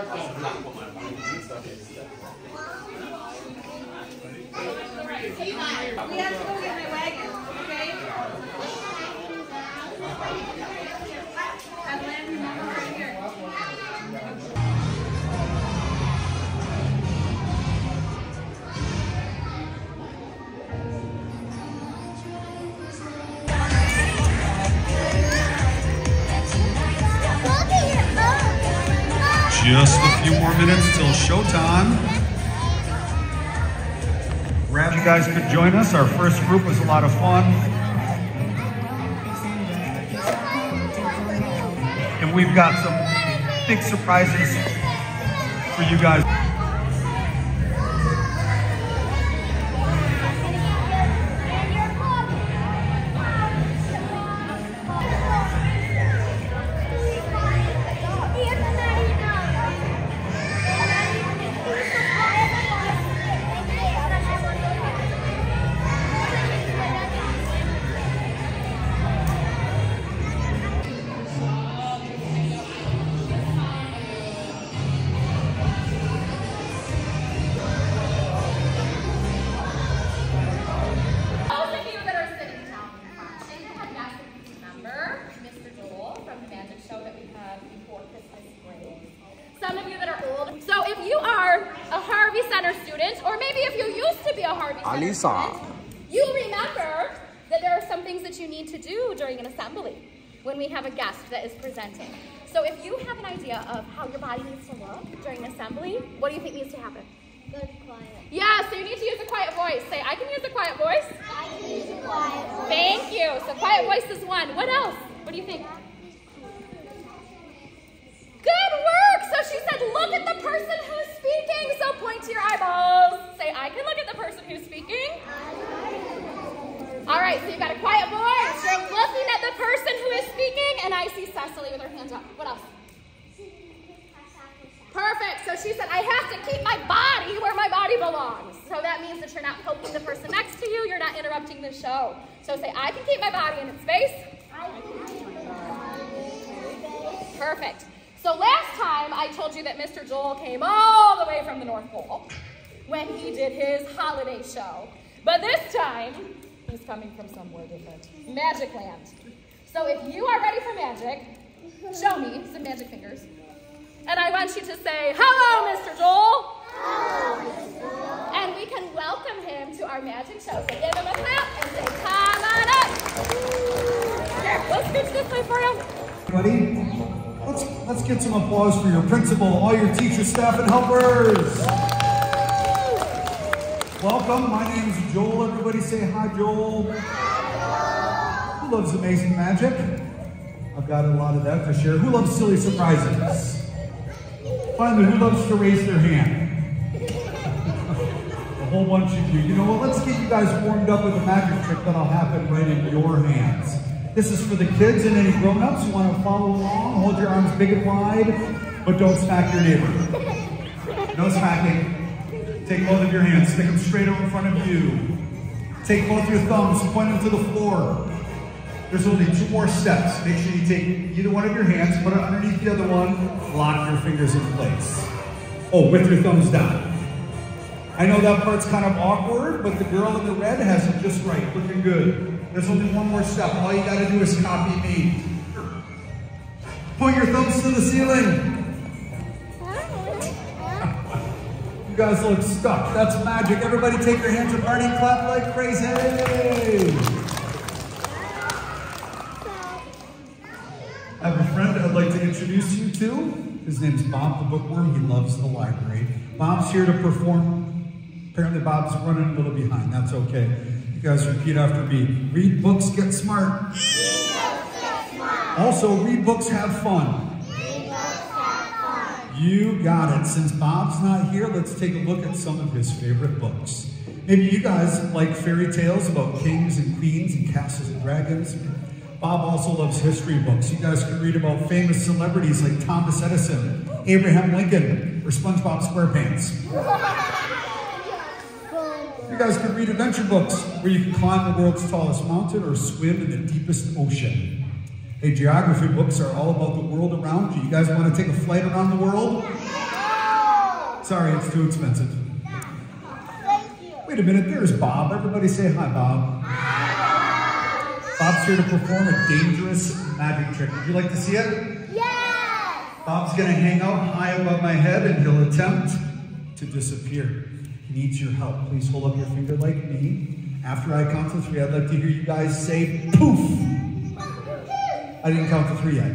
We have to go get my wagon, okay? I'm landing right here. Just a few more minutes till showtime. Glad you guys could join us. Our first group was a lot of fun. And we've got some big surprises for you guys. Some of you that are old. So if you are a Harvey Center student, or maybe if you used to be a Harvey Center Alisa student, you remember that there are some things that you need to do during an assembly when we have a guest that is presenting. So if you have an idea of how your body needs to look during assembly, what do you think needs to happen? Good quiet. Yeah, so you need to use a quiet voice. Say, I can use a quiet voice. I can use a quiet voice. Thank you. So quiet voice is one. What else? What do you think? Good work! So she said, look at the person who's speaking. So point to your eyeballs. Say, I can look at the person who's speaking. All right, so you got a quiet voice. You're looking at the person who is speaking, and I see Cecily with her hands up. What else? Perfect. So she said, I have to keep my body where my body belongs. So that means that you're not poking the person next to you. You're not interrupting the show. So say, I can keep my body in its space. Perfect. So last time I told you that Mr. Joel came all the way from the North Pole when he did his holiday show. But this time, he's coming from somewhere different. Magic Land. So if you are ready for magic, show me some magic fingers. And I want you to say, hello, Mr. Joel. Hello, Mr. Joel. And we can welcome him to our magic show. So give him a clap and say, come on up. Here, let's scooch this way for him. Everybody, let's get some applause for your principal, all your teachers, staff, and helpers. Welcome, my name is Joel. Everybody say hi, Joel. Who loves amazing magic? I've got a lot of that to share. Who loves silly surprises? Finally, who loves to raise their hand? A whole bunch of you. You know what, let's get you guys warmed up with a magic trick that'll happen right in your hands. This is for the kids and any grown-ups who want to follow along. Hold your arms big and wide, but don't smack your neighbor. No smacking. Take both of your hands, stick them straight over in front of you. Take both your thumbs, point them to the floor. There's only 2 more steps. Make sure you take either one of your hands, put it underneath the other one, lock your fingers in place. Oh, with your thumbs down. I know that part's kind of awkward, but the girl in the red has it just right, looking good. There's only 1 more step. All you gotta do is copy me. Point your thumbs to the ceiling. You guys look stuck. That's magic. Everybody take your hands apart and clap like crazy. I have a friend I'd like to introduce you to. His name's Bob the Bookworm. He loves the library. Bob's here to perform. Apparently Bob's running a little behind. That's okay. You guys repeat after me. Read books, get smart. Read books, get smart. Also, read books, have fun. Read books, have fun. You got it. Since Bob's not here, let's take a look at some of his favorite books. Maybe you guys like fairy tales about kings and queens and castles and dragons. Bob also loves history books. You guys can read about famous celebrities like Thomas Edison, Abraham Lincoln, or SpongeBob SquarePants. You guys can read adventure books where you can climb the world's tallest mountain or swim in the deepest ocean. Hey, geography books are all about the world around you. You guys want to take a flight around the world? Sorry, it's too expensive. Thank you. Wait a minute, there's Bob. Everybody say hi, Bob. Bob's here to perform a dangerous magic trick. Would you like to see it? Yes. Bob's gonna hang out high above my head and he'll attempt to disappear. He needs your help. Please hold up your finger like me. After I count to 3, I'd like to hear you guys say poof. I didn't count to 3 yet.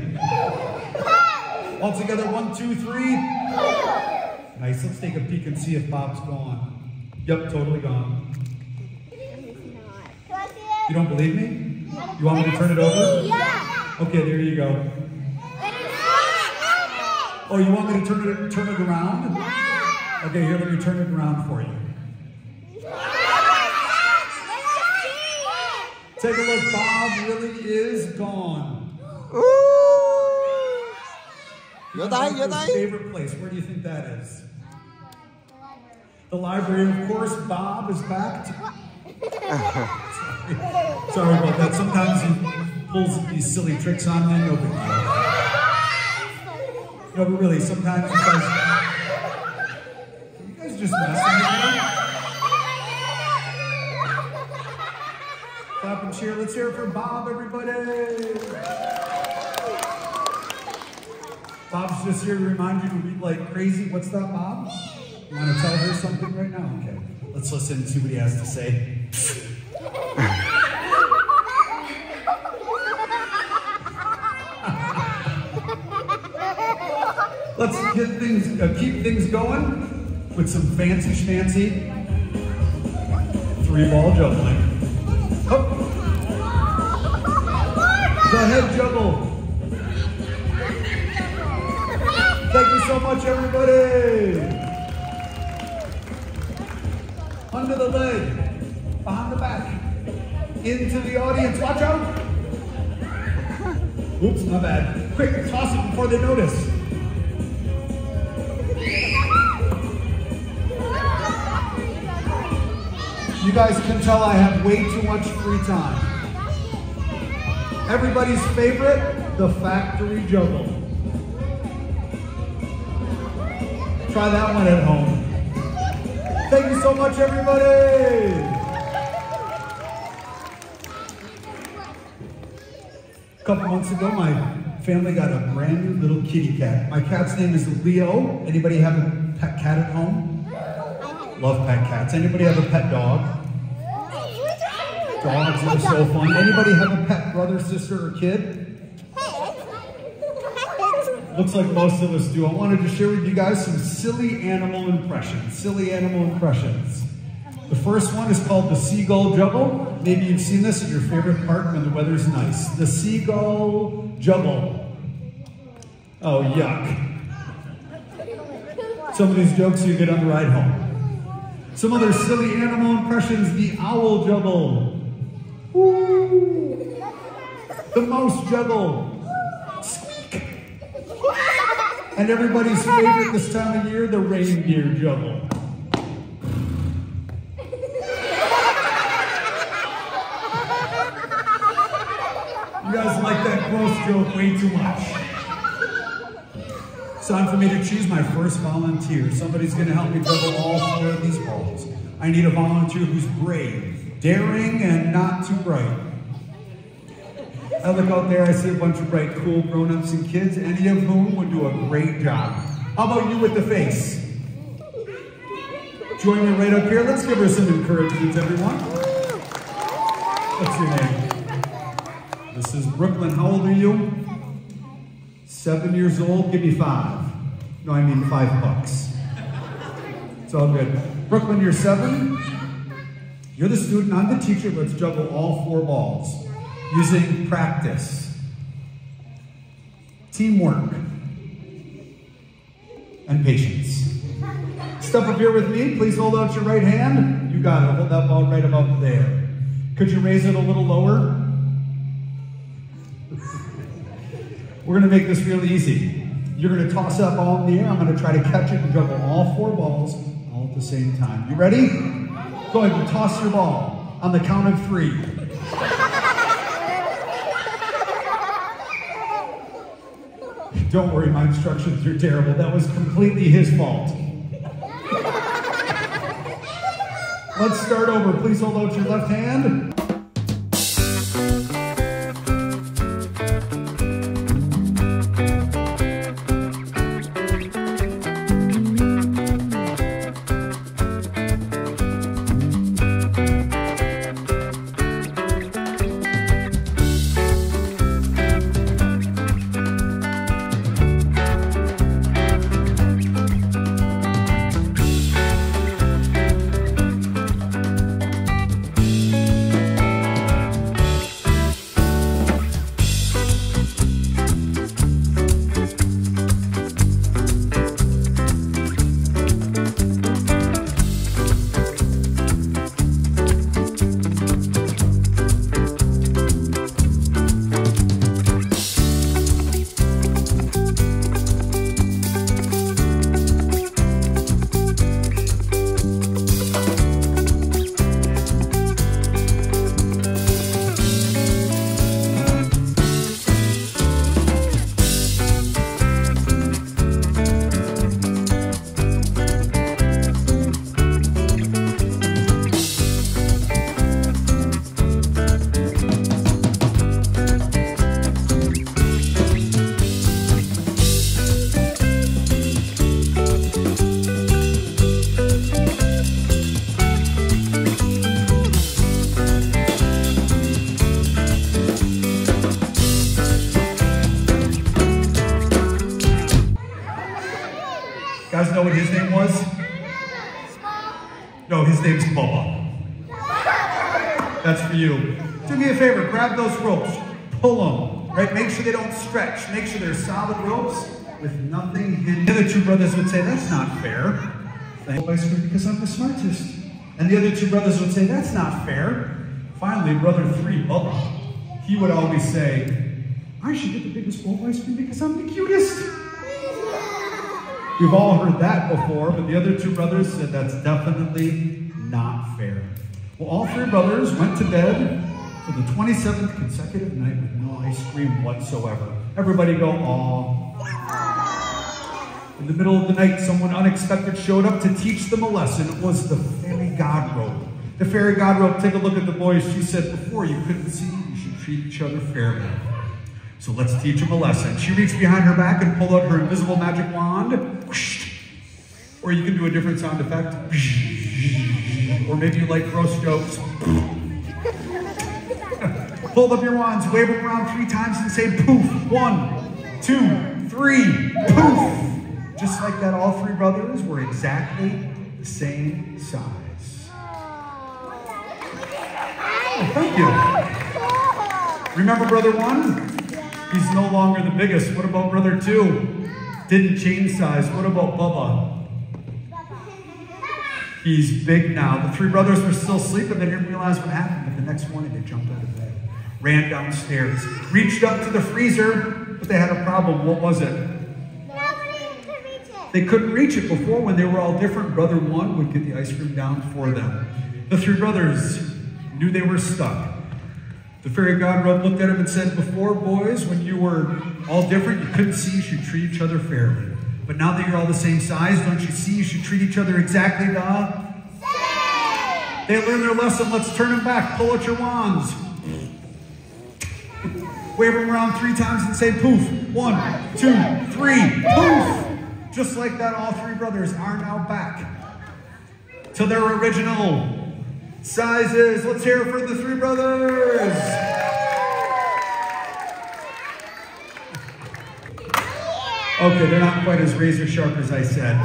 All together, 1, 2, 3. Nice, let's take a peek and see if Bob's gone. Yep, totally gone. Can I see it? You don't believe me? You want me to turn it over? Yeah. Okay, there you go. Oh, you want me to turn it around? Yeah. Okay, here, let me turn it around for you. Take a look, Bob really is gone. Vô tay, vô tay. Favorite place, where do you think that is? The library, of course. Bob is back. Sorry about that. Sometimes he pulls these silly tricks on me. No big deal. No, but really, sometimes you guys just messing with me. Clap and cheer. Let's hear it for Bob, everybody. Bob's just here to remind you to read like crazy. What's that, Bob? You want to tell her something right now? Okay. Let's listen and see what he has to say. Let's get things, keep things going with some fancy schmancy 3-ball juggling. Up. The head juggle. Thank you so much, everybody. Under the leg, behind the back, into the audience. Watch out. Oops, my bad. Quick, toss it before they notice. You guys can tell I have way too much free time. Everybody's favorite, the factory juggle. Try that one at home. Thank you so much, everybody. A couple months ago, my family got a brand new little kitty cat. My cat's name is Leo. Anybody have a pet cat at home? Love pet cats. Anybody have a pet dog? Dogs are so fun. Anybody have a pet brother, sister, or kid? Looks like most of us do. I wanted to share with you guys some silly animal impressions. Silly animal impressions. The first one is called the seagull juggle. Maybe you've seen this at your favorite park when the weather's nice. The seagull juggle. Oh, yuck. Some of these jokes you get on the ride home. Some other silly animal impressions. The owl juggle. Woo. The mouse juggle. Squeak. And everybody's favorite this time of year, the reindeer juggle. You guys like that gross joke way too much. It's time for me to choose my first volunteer. Somebody's going to help me juggle all 4 of these balls. I need a volunteer who's brave, daring, and not too bright. I look out there, I see a bunch of bright, cool grown-ups and kids, any of whom would do a great job. How about you with the face? Join me right up here. Let's give her some encouragement, everyone. What's your name? This is Brooklyn. How old are you? 7 years old. Give me 5. No, I mean $5. It's all good. Brooklyn, you're 7. You're the student. I'm the teacher. Let's juggle all 4 balls. Using practice, teamwork, and patience. Step up here with me. Please hold out your right hand. You got it. Hold that ball right about there. Could you raise it a little lower? We're going to make this really easy. You're going to toss that ball in the air. I'm going to try to catch it and juggle all 4 balls all at the same time. You ready? Go ahead and toss your ball on the count of 3. Don't worry, my instructions are terrible. That was completely his fault. Let's start over. Please hold out your left hand. Guys know what his name was? No, his name's Bubba. That's for you. Do me a favor, grab those ropes, pull them, right? Make sure they don't stretch. Make sure they're solid ropes with nothing hidden. The other two brothers would say, that's not fair. Ice cream because I'm the smartest. And the other two brothers would say, that's not fair. Finally, brother 3, Bubba, he would always say, I should get the biggest bowl of ice cream because I'm the cutest. We've all heard that before, but the other two brothers said that's definitely not fair. Well, all 3 brothers went to bed for the 27th consecutive night with no ice cream whatsoever. Everybody go, aw. In the middle of the night, someone unexpected showed up to teach them a lesson. It was the fairy god rope. The fairy god rope, take a look at the boys. She said, before you couldn't see, you should treat each other fairly. So let's teach them a lesson. She reached behind her back and pulled out her invisible magic wand. Or you can do a different sound effect. Or maybe you like gross jokes. Hold up your wands, wave them around 3 times and say poof. 1, 2, 3, poof. Just like that, all 3 brothers were exactly the same size. Oh, thank you. Remember brother 1? He's no longer the biggest. What about brother 2? Didn't change size. What about Bubba? He's big now. The 3 brothers were still asleep, they didn't realize what happened. But the next morning, they jumped out of bed, ran downstairs, reached up to the freezer, but they had a problem. What was it? Nobody could reach it. They couldn't reach it before. When they were all different, brother 1 would get the ice cream down for them. The 3 brothers knew they were stuck. The fairy god rope looked at him and said, before, boys, when you were all different, you couldn't see you should treat each other fairly. But now that you're all the same size, don't you see you should treat each other exactly the same? They learned their lesson. Let's turn them back. Pull out your wands. Wave them around 3 times and say poof. 1, 2, 3, poof. Just like that, all 3 brothers are now back to their original sizes. Let's hear it for the 3 brothers. Okay, they're not quite as razor sharp as I said.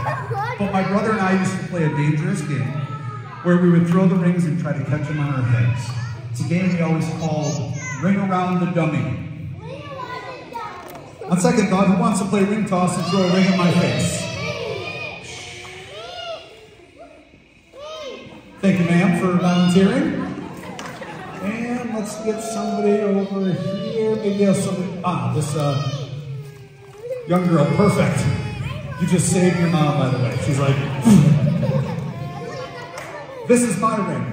But my brother and I used to play a dangerous game where we would throw the rings and try to catch them on our heads. It's a game we always called Ring Around the Dummy. On second thought, who wants to play ring toss and throw a ring in my face? Thank you, ma'am, for volunteering. And let's get somebody over here. Maybe have somebody. This young girl, perfect. You just saved your mom, by the way. She's like, this is my ring.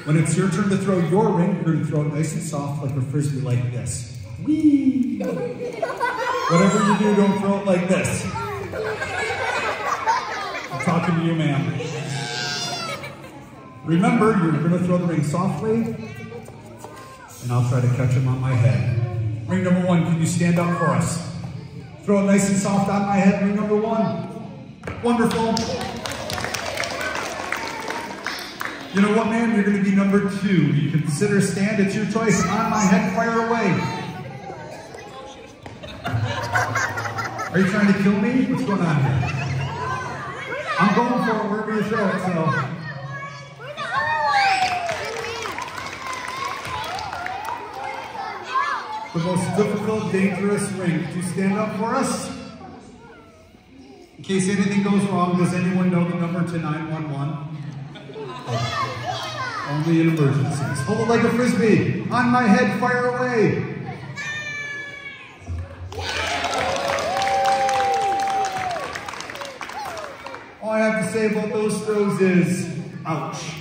When it's your turn to throw your ring, you're going to throw it nice and soft like a frisbee, like this. Whee! Whatever you do, don't throw it like this. I'm talking to you, ma'am. Remember, you're going to throw the ring softly, and I'll try to catch him on my head. Ring number 1, can you stand up for us? Throw it nice and soft on my head, ring number 1. Wonderful. You know what, man? You're going to be number 2. You can sit or stand, it's your choice. On my head, fire away. Are you trying to kill me? What's going on here? I'm going for it wherever you throw it, so. The most difficult, dangerous ring. Could you stand up for us? In case anything goes wrong, does anyone know the number to 911? Only in emergencies. Hold it like a frisbee. On my head, fire away. All I have to say about those throws is, ouch.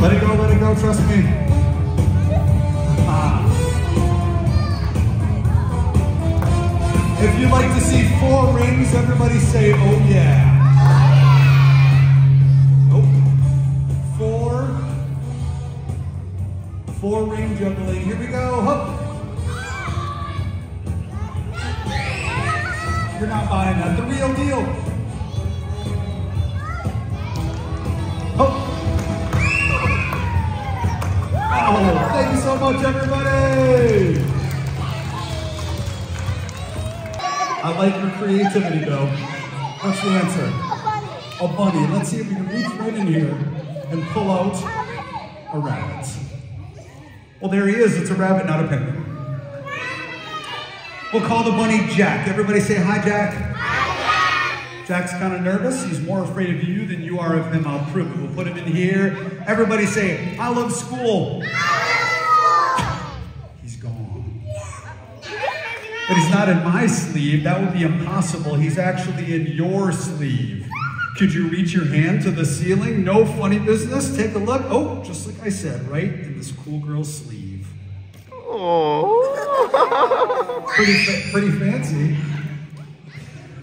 Let it go, trust me. If you'd like to see 4 rings, everybody say, oh yeah. Oh, 4 ring juggling. Here we go. Hup. You're not buying that. The real deal. Hup. Oh, thank you so much, everybody. I like your creativity, though. What's the answer? A bunny. Let's see if we can reach right in here and pull out a rabbit. Well, there he is. It's a rabbit, not a penguin. We'll call the bunny Jack. Everybody say hi, Jack. Hi, Jack. Jack's kind of nervous. He's more afraid of you than you are of him. I'll prove it. We'll put him in here. Everybody say, I love school. He's gone. But he's not in my sleeve. That would be impossible. He's actually in your sleeve. Could you reach your hand to the ceiling? No funny business. Take a look. Oh, just like I said, right in this cool girl's sleeve. Oh. Pretty fancy.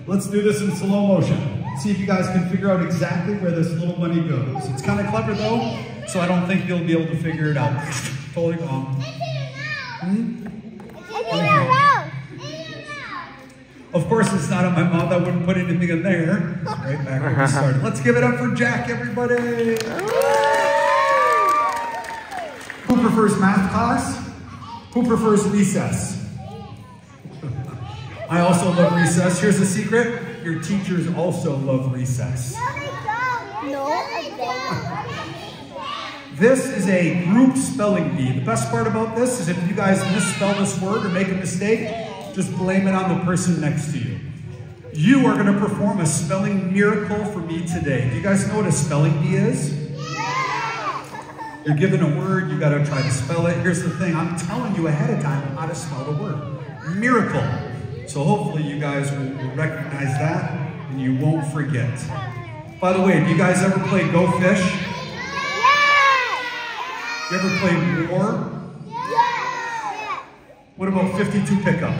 Let's do this in slow motion. See if you guys can figure out exactly where this little bunny goes. It's kind of clever though, so I don't think you'll be able to figure it out. Totally wrong. Of course, it's not in my mouth. I wouldn't put anything in there. Right back where we started. Let's give it up for Jack, everybody. Who prefers math class? Who prefers recess? I also love recess. Here's the secret. Your teachers also love recess. This is a group spelling bee. The best part about this is if you guys misspell this word or make a mistake, just blame it on the person next to you. You are going to perform a spelling miracle for me today. Do you guys know what a spelling bee is? You're given a word, you got to try to spell it. Here's the thing, I'm telling you ahead of time how to spell the word. Miracle. So hopefully you guys will recognize that and you won't forget. By the way, do you guys ever play Go Fish? You ever play War? What about 52 Pickup?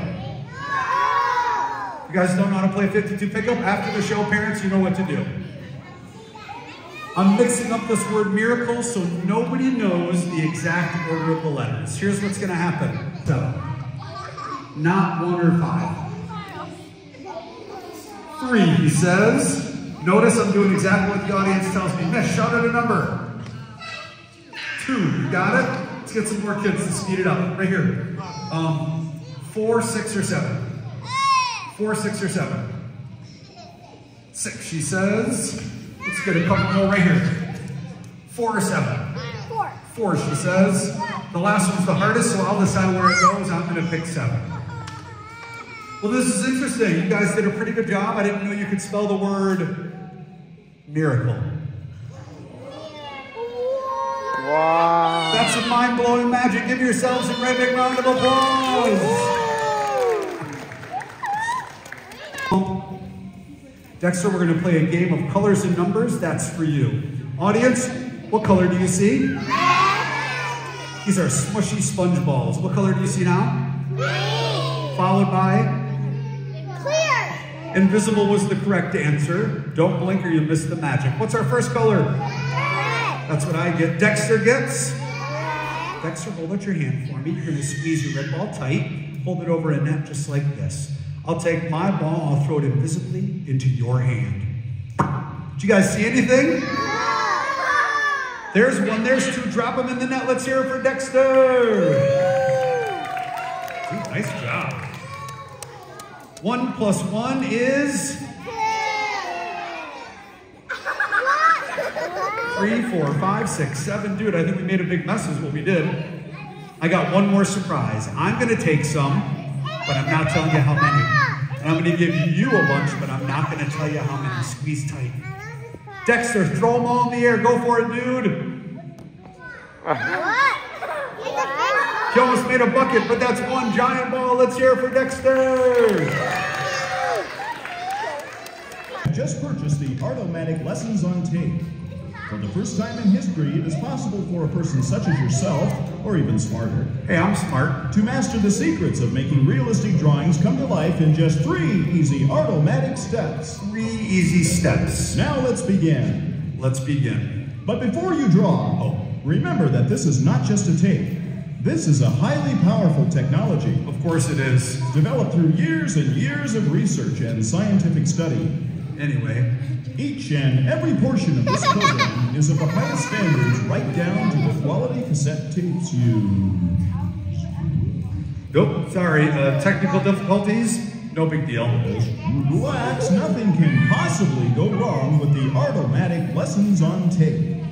You guys don't know how to play 52 Pickup? After the show, parents, you know what to do. I'm mixing up this word miracle so nobody knows the exact order of the letters. Here's what's going to happen. So, not 1 or 5. 3, he says. Notice I'm doing exactly what the audience tells me. Miss, shout out a number. 2, you got it? Let's get some more kids to speed it up. Right here. 4, 6, or 7. 4, 6, or 7. 6, she says. Let's get a couple more right here. 4 or 7. 4. 4, she says. The last one's the hardest, so I'll decide where it goes. I'm going to pick 7. Well, this is interesting. You guys did a pretty good job. I didn't know you could spell the word miracle. Wow. That's some mind-blowing magic. Give yourselves a great big round of applause. Dexter, we're going to play a game of colors and numbers. That's for you. Audience, What color do you see? These are smushy sponge balls. What color do you see now? Green. Followed by? Clear. Invisible was the correct answer. Don't blink or you miss the magic. What's our first color? Red. That's what I get. Dexter gets? Red. Dexter, hold out your hand for me. You're going to squeeze your red ball tight. Hold it over a net just like this. I'll take my ball. I'll throw it invisibly into your hand. Did you guys see anything? There's one. There's two. Drop them in the net. Let's hear it for Dexter. Ooh, nice job. 1 + 1 is? 3, 4, 5, 6, 7. Dude, I think we made a big mess is what we did. I got one more surprise. I'm going to take some, but I'm not telling you how many. And I'm going to give you a bunch, but I'm not going to tell you how many. Squeeze tight. Dexter, throw them all in the air. Go for it, dude. He almost made a bucket, but that's one giant ball. Let's hear it for Dexter. Just purchased the Artomatic Lessons on Tape. For the first time in history, it is possible for a person such as yourself, or even smarter, Hey, I'm smart. to master the secrets of making realistic drawings come to life in just 3 easy Artomatic steps. 3 easy steps. Now let's begin. Let's begin. But before you draw, remember that this is not just a tape. This is a highly powerful technology. Of course it is. Developed through years and years of research and scientific study. Anyway. Each and every portion of this program is of the highest standards, right down to the quality cassette tapes you. Nope, sorry. Technical difficulties? No big deal. Relax, nothing can possibly go wrong with the Artomatic Lessons on Tape.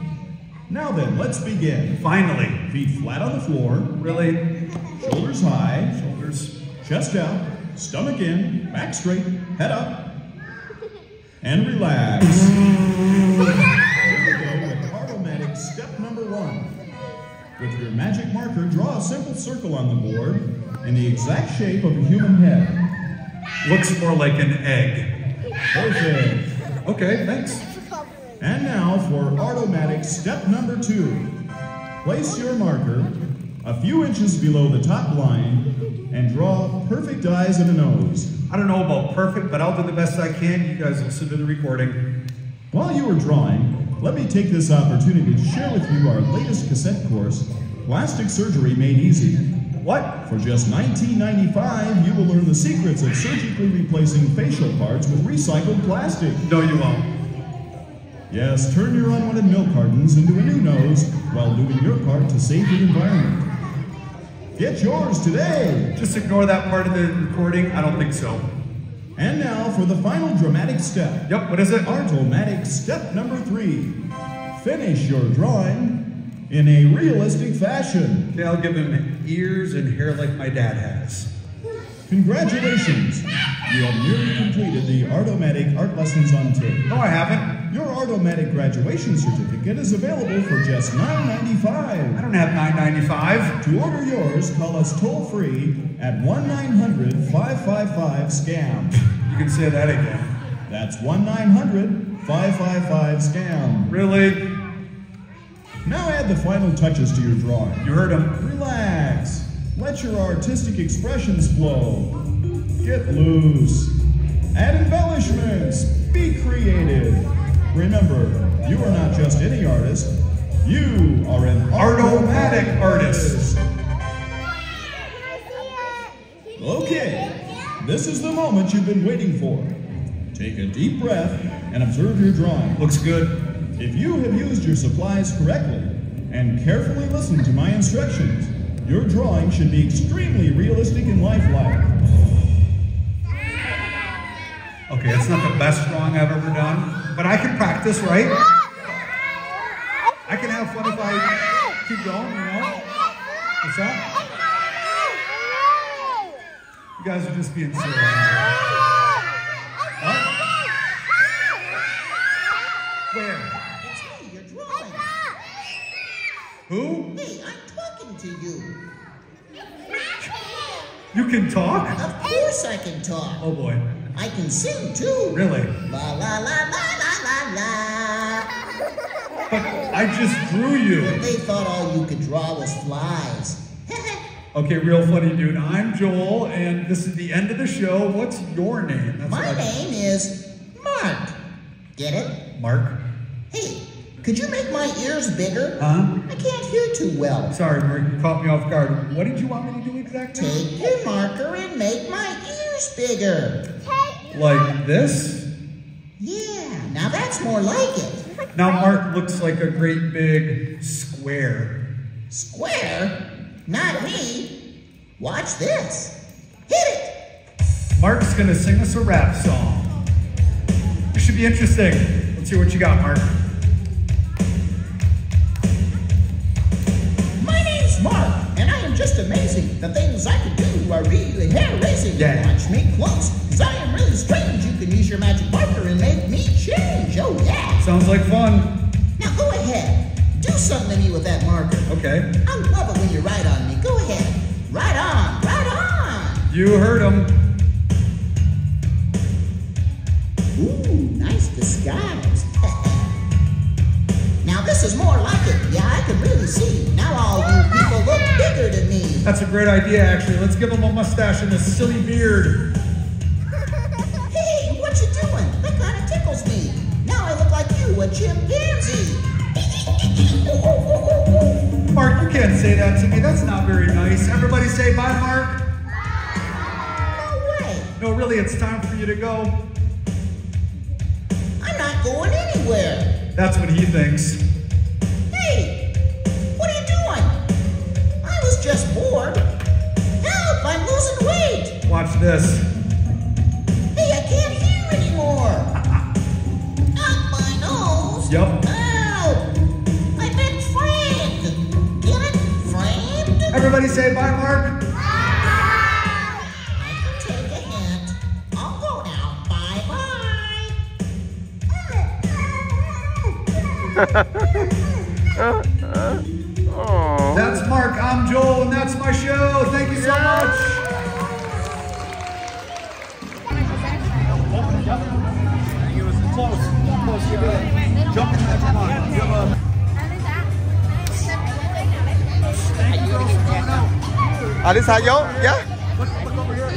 Now then, let's begin. Finally. Feet flat on the floor. Really? Shoulders high. Shoulders. Chest out. Stomach in. Back straight. Head up. And relax. Here we go with Artomatic step number 1. With your magic marker, draw a simple circle on the board in the exact shape of a human head. Looks more like an egg. Perfect. Okay, thanks. And now for Artomatic step number 2. Place your marker a few inches below the top line and draw perfect eyes and a nose. I don't know about perfect, but I'll do the best I can. You guys listen to the recording. While you are drawing, let me take this opportunity to share with you our latest cassette course, Plastic Surgery Made Easy. What? For just $19.95, you will learn the secrets of surgically replacing facial parts with recycled plastic. No, you won't. Yes, turn your unwanted milk cartons into a new nose while doing your part to save the environment. Get yours today! Just ignore that part of the recording. I don't think so. And now for the final dramatic step. Yep, what is it? Artomatic step number 3. Finish your drawing in a realistic fashion. Okay, I'll give him ears and hair like my dad has. Congratulations! You have nearly completed the Artomatic Art Lessons on Tape. No, I haven't. Your Artomatic graduation certificate is available for just $9.95. I don't have $9.95. To order yours, call us toll-free at 1-900-555-SCAM. You can say that again. That's 1-900-555-SCAM. Really? Now add the final touches to your drawing. You heard him. Relax. Let your artistic expressions flow. Get loose. Add embellishments. Be creative. Remember, you are not just any artist. You are an Artomatic artist. Okay, this is the moment you've been waiting for. Take a deep breath and observe your drawing. Looks good. If you have used your supplies correctly and carefully listened to my instructions, your drawing should be extremely realistic and lifelike. Okay, it's not the best drawing I've ever done, but I can practice, right? I can have fun if I keep going, you know? What's that? You guys are just being silly. What? Where? It's me, you're drawing. Who? Hey, I'm talking to you. You can talk? Of course I can talk. Oh boy. I can sing too. Really? La la la la la la la. But I just drew you. They thought all you could draw was flies. Okay, real funny, dude. I'm Joel, and this is the end of the show. What's your name? That's My name is Mark. Get it? Mark. Hey, could you make my ears bigger? Huh? I can't hear too well. Sorry, Mark, you caught me off guard. What did you want me to do exactly? Take your marker and make my ears bigger. Like this? Yeah, now that's more like it. Now Mark looks like a great big square. Square? Not me. Watch this. Hit it. Mark's gonna sing us a rap song. It should be interesting. Let's hear what you got, Mark. My name's Mark, and I am just amazing. The things I can do are really hair-raising. Yeah. Watch me close, because I am really strange. You can use your magic marker and make me change. Oh, yeah. Sounds like fun. Now go ahead. Do something to me with that marker. Okay. I love it when you write on me. Go ahead. Write on. Write on. You heard him. Ooh, nice disguise. Now this is more like it. Yeah, I can really see. Now all you people look bigger to me. That's a great idea, actually. Let's give him a mustache and a silly beard. Hey, what you doing? That kind of tickles me. Now I look like you, a chimpanzee. Mark, you can't say that to me. That's not very nice. Everybody say bye, Mark. No way. No, really, it's time for you to go. I'm not going anywhere. That's what he thinks. Hey, what are you doing? I was just bored. Help, I'm losing weight. Watch this. Hey, I can't hear anymore. Up my nose. Yep. Ow! I've been framed. Get it? Framed? Everybody say bye, Mark. I can take a hint. I'll go now. Oh. That's Mark, I'm Joel, and that's my show. Thank you so much. It was close. Close. You did. Jump in that line. You have a... Alisa, yo? Yeah? Look over here.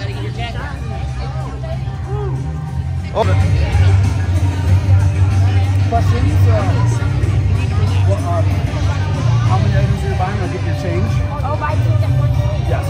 Oh. Questions? How many items are you buying? I'll give you change. Oh, buy two, get one. Yes.